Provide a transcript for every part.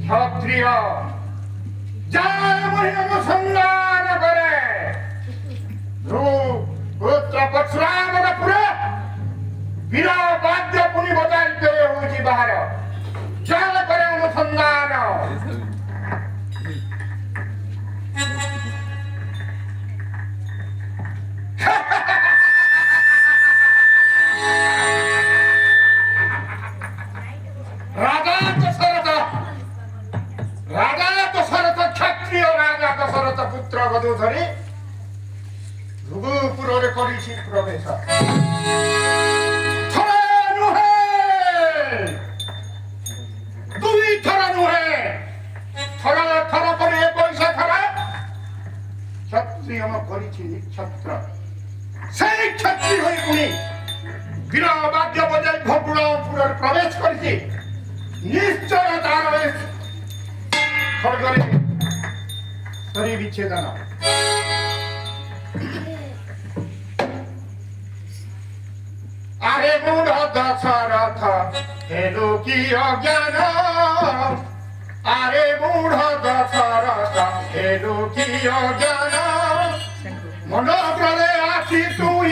ক্ষত্রিয় যায় মহিম সন্ধান করে পুত্র পরশুরামର ପୁରା ବୀର ବାଦ୍ୟ ପୁଣି ବଜାଇତେ ହେଉଛି ବାହାର ଚାଲ କରେ ଅନୁସନ୍ଧାନ রাজা দশরথ ক্ষত্রিয় রাজা দশরথ পুত্র বধূ ধরি ভৃগুপুরে করিছি প্রবেশ থরে নুহে দুই থর নুহে থর থর করে পয়সা থরা ক্ষত্রিয় করিছি নিক্ষত্র সেই ক্ষত্রিয় হয়ে পুনি বীর বাদ্য বজাই ভগ্নপুরে প্রবেশ করেছি নিশ্চয় তার খড়গরে শরী বিচ্ছেদন আরে মূঢ় দশরথ হেলু কি অজ্ঞান আরে মূঢ় দশরথ হেলু কি অজ্ঞান মন প্রাণে আসি তুই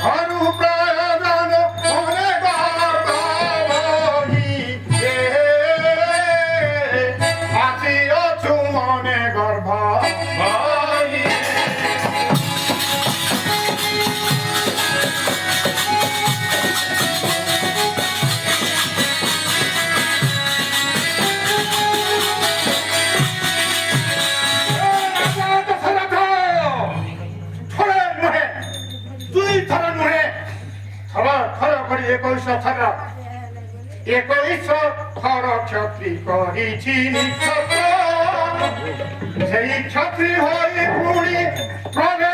ঘরু প্রয়োজন মনে গর্বই আসিଅছু মনে গর্ভ একুশ থর ক্ষত্রি করিছি নিক্ষত্র সেই ক্ষত্রি হয়ে পুরি প্রবেশ